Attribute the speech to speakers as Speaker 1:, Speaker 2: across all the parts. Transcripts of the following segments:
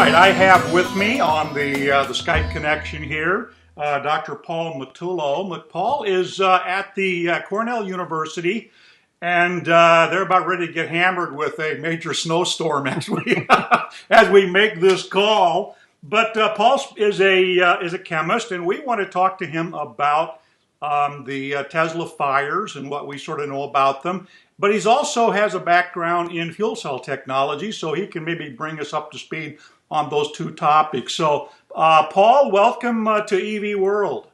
Speaker 1: right, I have with me on the Skype connection here Dr. Paul Mutolo. Paul is at the Cornell University, and they're about ready to get hammered with a major snowstorm as we as we make this call. But Paul is a chemist, and we want to talk to him about the Tesla fires and what we sort of know about them. But he also has a background in fuel cell technology, so he can maybe bring us up to speed on those two topics. So, Paul, welcome to EV World.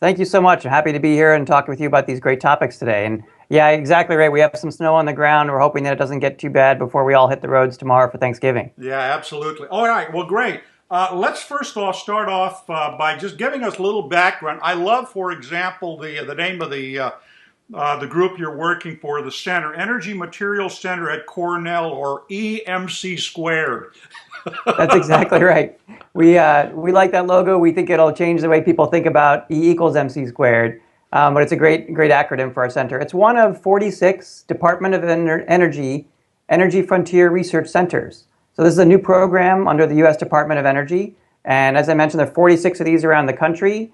Speaker 2: Thank you so much. I'm happy to be here and talk with you about these great topics today. And yeah, exactly right. We have some snow on the ground. We're hoping that it doesn't get too bad before we all hit the roads tomorrow for Thanksgiving.
Speaker 1: Yeah, absolutely. All right. Well, great. Let's first off start off by just giving us a little background. I love, for example, the name of the group you're working for, the Center, Energy Materials Center at Cornell, or EMC squared.
Speaker 2: That's exactly right. We like that logo. We think it'll change the way people think about E equals MC squared. But it's a great acronym for our center. It's one of 46 Department of Energy Frontier Research Centers. So this is a new program under the U.S. Department of Energy. And as I mentioned, there are 46 of these around the country.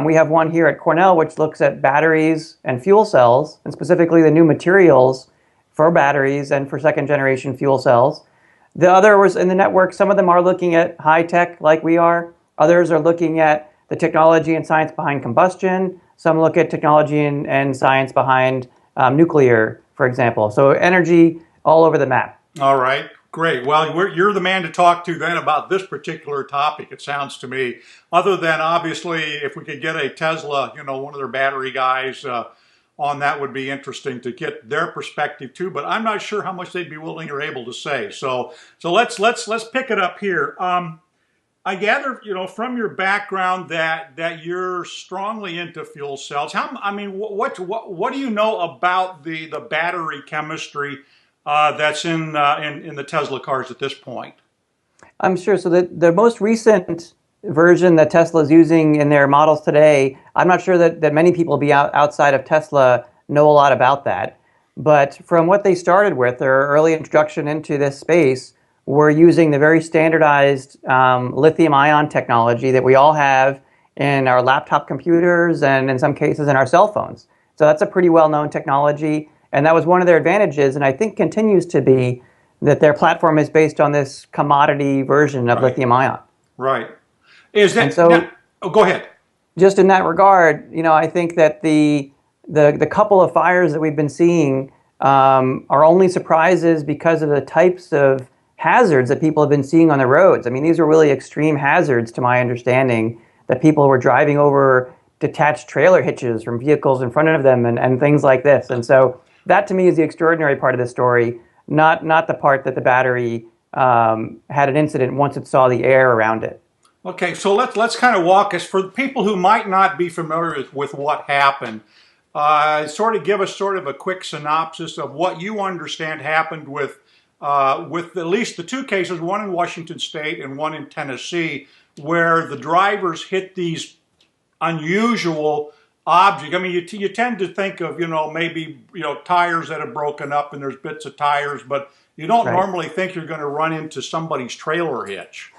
Speaker 2: We have one here at Cornell, which looks at batteries and fuel cells, and specifically the new materials for batteries and for second-generation fuel cells. The other was in the network. Some of them are looking at high tech like we are. Others are looking at the technology and science behind combustion. Some look at technology and science behind nuclear, for example. So energy all over the map.
Speaker 1: All right. Great. Well, you're the man to talk to then about this particular topic, it sounds to me. Other than, obviously, if we could get a Tesla, one of their battery guys on that would be interesting to get their perspective too, but I'm not sure how much they'd be willing or able to say. So let's pick it up here. I gather, from your background that you're strongly into fuel cells. What do you know about the battery chemistry that's in the Tesla cars at this point?
Speaker 2: I'm sure. So the most recent version that Tesla is using in their models today, I'm not sure that many people outside of Tesla know a lot about that. But from what they started with, their early introduction into this space, were using the very standardized lithium-ion technology that we all have in our laptop computers and in some cases in our cell phones. So that's a pretty well-known technology. And that was one of their advantages, and I think continues to be, that their platform is based on this commodity version of lithium-ion.
Speaker 1: Right. Is that
Speaker 2: so?
Speaker 1: Go ahead.
Speaker 2: Just in that regard, I think that the couple of fires that we've been seeing are only surprises because of the types of hazards that people have been seeing on the roads. I mean, these are really extreme hazards, to my understanding, that people were driving over detached trailer hitches from vehicles in front of them and things like this. And so that, to me, is the extraordinary part of the story, not the part that the battery had an incident once it saw the air around it.
Speaker 1: Okay, so let's kind of walk us, for people who might not be familiar with what happened, sort of give us sort of a quick synopsis of what you understand happened with at least the two cases, one in Washington State and one in Tennessee, where the drivers hit these unusual object. I mean, you tend to think of, maybe, tires that have broken up and there's bits of tires, but you don't normally think you're going to run into somebody's trailer hitch.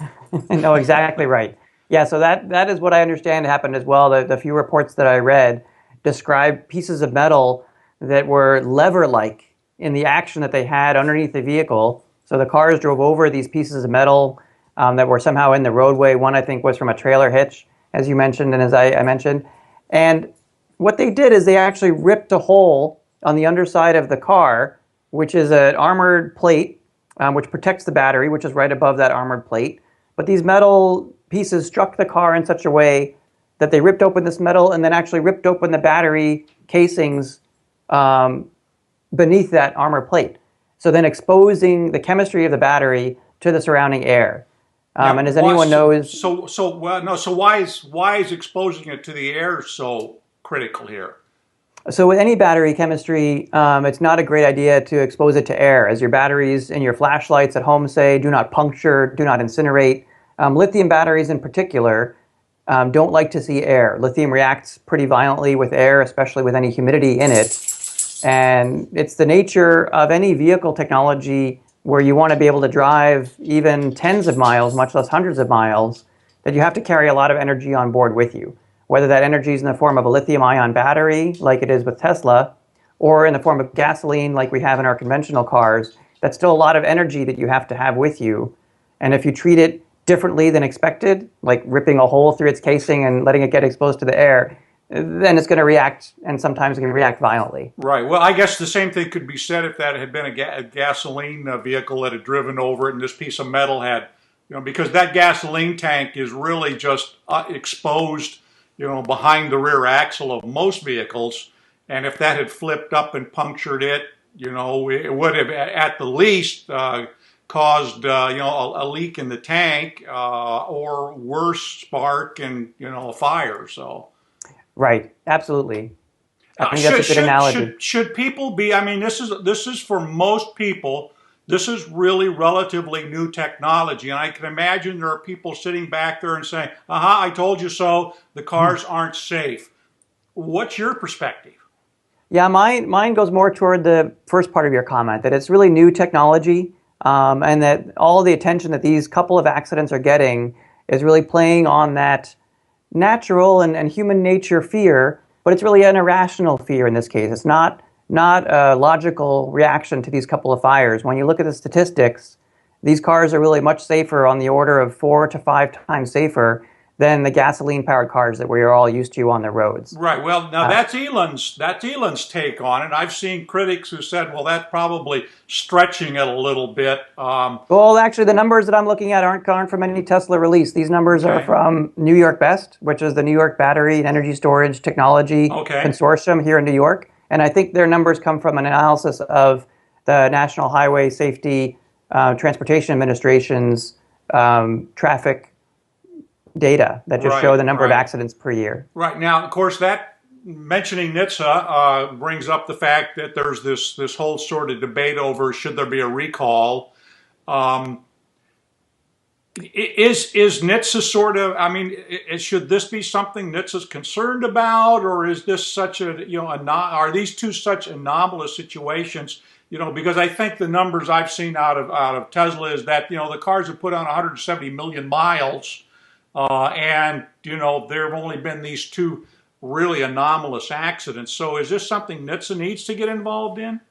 Speaker 2: No, exactly right. Yeah, so that is what I understand happened as well. The few reports that I read describe pieces of metal that were lever-like in the action that they had underneath the vehicle. So the cars drove over these pieces of metal that were somehow in the roadway. One, I think, was from a trailer hitch, as you mentioned and as I mentioned. And what they did is they actually ripped a hole on the underside of the car, which is an armored plate, which protects the battery, which is right above that armored plate. But these metal pieces struck the car in such a way that they ripped open this metal and then actually ripped open the battery casings beneath that armor plate. So then exposing the chemistry of the battery to the surrounding air. And as anyone knows...
Speaker 1: So why is exposing it to the air so critical here?
Speaker 2: So with any battery chemistry, it's not a great idea to expose it to air. As your batteries in your flashlights at home say, do not puncture, do not incinerate. Lithium batteries in particular don't like to see air. Lithium reacts pretty violently with air, especially with any humidity in it. And it's the nature of any vehicle technology where you want to be able to drive even tens of miles, much less hundreds of miles, that you have to carry a lot of energy on board with you. Whether that energy is in the form of a lithium-ion battery, like it is with Tesla, or in the form of gasoline, like we have in our conventional cars, that's still a lot of energy that you have to have with you. And if you treat it differently than expected, like ripping a hole through its casing and letting it get exposed to the air, then it's going to react, and sometimes it can react violently.
Speaker 1: Right. Well, I guess the same thing could be said if that had been a gasoline vehicle that had driven over it and this piece of metal had, because that gasoline tank is really just exposed, behind the rear axle of most vehicles. And if that had flipped up and punctured it, it would have at the least caused, a leak in the tank or worse, spark and, a fire. So.
Speaker 2: Right. Absolutely. I think that's a good analogy.
Speaker 1: Should people be? I mean, this is for most people. This is really relatively new technology, and I can imagine there are people sitting back there and saying, "Aha, I told you so. The cars aren't safe." What's your perspective?
Speaker 2: Yeah, mine goes more toward the first part of your comment, that it's really new technology, and that all the attention that these couple of accidents are getting is really playing on that natural and human nature fear, but it's really an irrational fear in this case. It's not a logical reaction to these couple of fires. When you look at the statistics, these cars are really much safer, on the order of 4 to 5 times safer than the gasoline-powered cars that we're all used to on the roads.
Speaker 1: Right. Well, now that's Elon's take on it. I've seen critics who said, "Well, that's probably stretching it a little bit."
Speaker 2: Well, actually, the numbers that I'm looking at aren't from any Tesla release. These numbers are from New York BEST, which is the New York Battery and Energy Storage Technology Consortium here in New York. And I think their numbers come from an analysis of the National Highway Safety Transportation Administration's traffic data that just show the number of accidents per year.
Speaker 1: Right. Now, of course, that mentioning NHTSA brings up the fact that there's this whole sort of debate over should there be a recall. Is NHTSA sort of, I mean, should this be something NHTSA's concerned about, or is this such are these two such anomalous situations? Because I think the numbers I've seen out of Tesla is that, the cars have put on 170 million miles. And, there have only been these two really anomalous accidents. So is this something NHTSA needs to get involved in?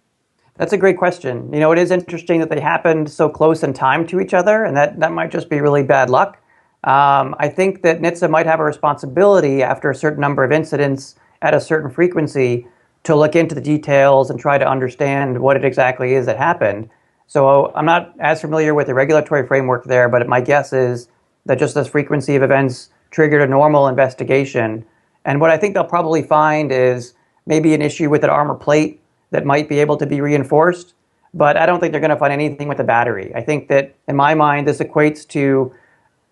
Speaker 2: That's a great question. It is interesting that they happened so close in time to each other, and that might just be really bad luck. I think that NHTSA might have a responsibility after a certain number of incidents at a certain frequency to look into the details and try to understand what it exactly is that happened. So I'm not as familiar with the regulatory framework there, but my guess is that just this frequency of events triggered a normal investigation. And what I think they'll probably find is maybe an issue with an armor plate that might be able to be reinforced, but I don't think they're going to find anything with the battery. I think that, in my mind, this equates to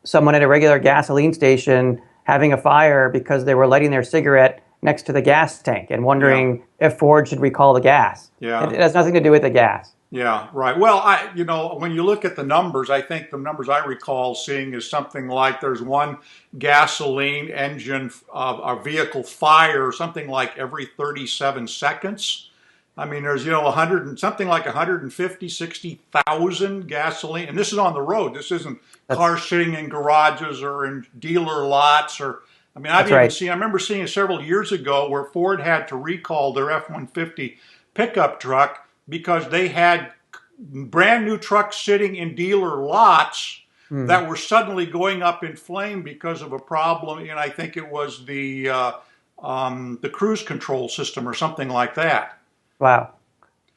Speaker 2: someone at a regular gasoline station having a fire because they were lighting their cigarette next to the gas tank and wondering if Ford should recall the gas.
Speaker 1: Yeah.
Speaker 2: It has nothing to do with the gas.
Speaker 1: Yeah, right. Well, when you look at the numbers, I think the numbers I recall seeing is something like there's one gasoline engine a vehicle fire, something like every 37 seconds. I mean, there's, 60,000 gasoline, and this is on the road. This isn't cars sitting in garages or in dealer lots I remember seeing it several years ago where Ford had to recall their F-150 pickup truck because they had brand new trucks sitting in dealer lots that were suddenly going up in flame because of a problem. And I think it was the cruise control system or something like that.
Speaker 2: Wow.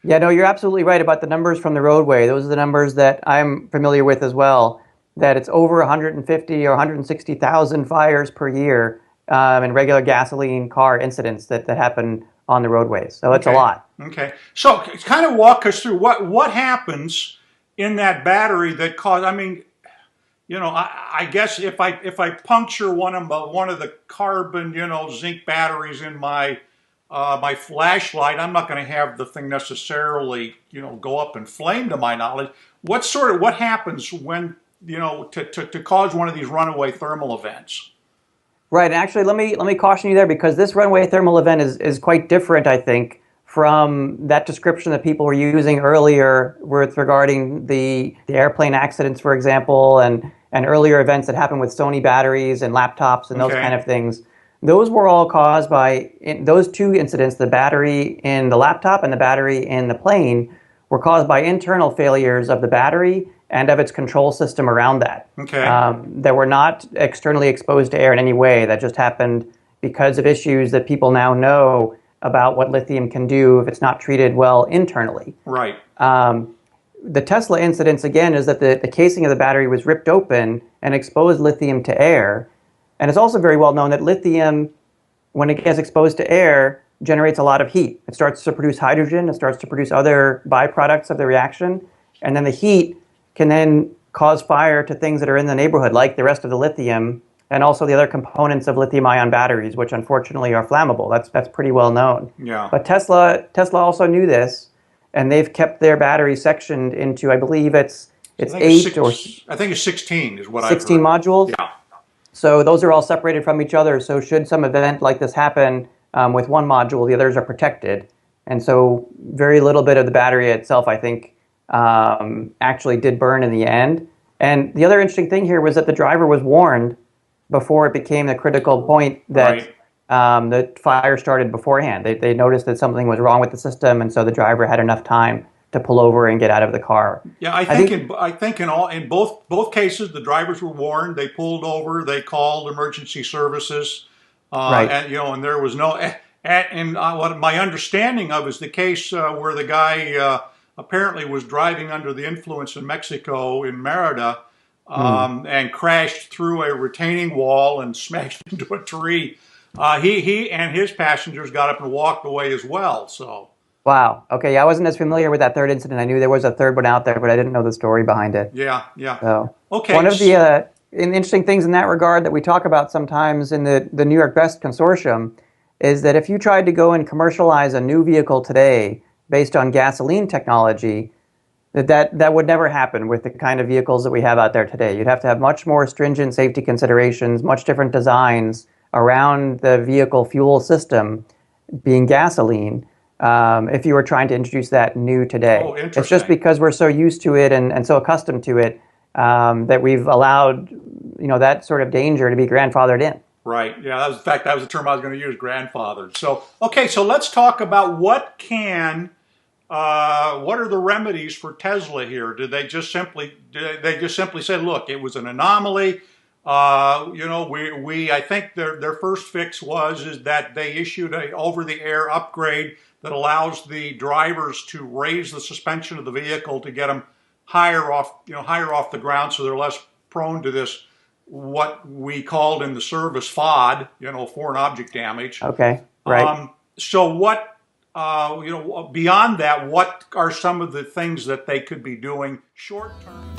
Speaker 2: Yeah, no, you're absolutely right about the numbers from the roadway. Those are the numbers that I'm familiar with as well, that it's over 150 or 160,000 fires per year in regular gasoline car incidents that happen on the roadways. So it's a lot.
Speaker 1: Okay. So kind of walk us through what happens in that battery that cause, I guess if I puncture one of the carbon, zinc batteries in my my flashlight, I'm not going to have the thing necessarily, go up in flame to my knowledge. What happens when, to cause one of these runaway thermal events?
Speaker 2: Right. And actually, let me caution you there, because this runaway thermal event is quite different, I think, from that description that people were using earlier with regarding the airplane accidents, for example, and earlier events that happened with Sony batteries and laptops and those kind
Speaker 1: Okay.
Speaker 2: of things. Those were all caused by those two incidents, the battery in the laptop and the battery in the plane, were caused by internal failures of the battery and of its control system around that.
Speaker 1: Okay.
Speaker 2: That were not externally exposed to air in any way. That just happened because of issues that people now know about what lithium can do if it's not treated well internally.
Speaker 1: Right.
Speaker 2: The Tesla incidence, again, is that the casing of the battery was ripped open and exposed lithium to air. And it's also very well known that lithium, when it gets exposed to air, generates a lot of heat. It starts to produce hydrogen, it starts to produce other byproducts of the reaction, and then the heat can then cause fire to things that are in the neighborhood, like the rest of the lithium, and also the other components of lithium-ion batteries, which unfortunately are flammable. That's pretty well known.
Speaker 1: Yeah.
Speaker 2: But Tesla also knew this, and they've kept their battery sectioned into, I believe it's
Speaker 1: I think
Speaker 2: eight or
Speaker 1: I think it's 16 is what I've
Speaker 2: 16
Speaker 1: heard.
Speaker 2: modules.
Speaker 1: Yeah.
Speaker 2: So those are all separated from each other. So should some event like this happen with one module, the others are protected. And so very little bit of the battery itself, I think, actually did burn in the end. And the other interesting thing here was that the driver was warned before it became the critical point that the fire started beforehand. They noticed that something was wrong with the system, and so the driver had enough time to pull over and get out of the car.
Speaker 1: Yeah, I think in both cases the drivers were warned. They pulled over. They called emergency services,
Speaker 2: Right.
Speaker 1: and there was no. And what my understanding of is the case where the guy apparently was driving under the influence in Mexico in Merida and crashed through a retaining wall and smashed into a tree. He and his passengers got up and walked away as well. So.
Speaker 2: Wow. Okay. Yeah, I wasn't as familiar with that third incident. I knew there was a third one out there, but I didn't know the story behind it.
Speaker 1: Yeah, yeah.
Speaker 2: So,
Speaker 1: Okay.
Speaker 2: one of the interesting things in that regard that we talk about sometimes in the New York Best Consortium is that if you tried to go and commercialize a new vehicle today based on gasoline technology, that would never happen with the kind of vehicles that we have out there today. You'd have to have much more stringent safety considerations, much different designs around the vehicle fuel system being gasoline. If you were trying to introduce that new today.
Speaker 1: Oh, interesting.
Speaker 2: It's just because we're so used to it and so accustomed to it that we've allowed that sort of danger to be grandfathered in.
Speaker 1: Right. Yeah. In fact, that was the term I was going to use, grandfathered. So, okay. So let's talk about what are the remedies for Tesla here? Did they just simply say, look, it was an anomaly? I think their first fix is that they issued a over-the-air upgrade that allows the drivers to raise the suspension of the vehicle to get them higher off the ground, so they're less prone to this what we called in the service FOD, foreign object damage.
Speaker 2: Okay, right.
Speaker 1: So what, beyond that, what are some of the things that they could be doing short term?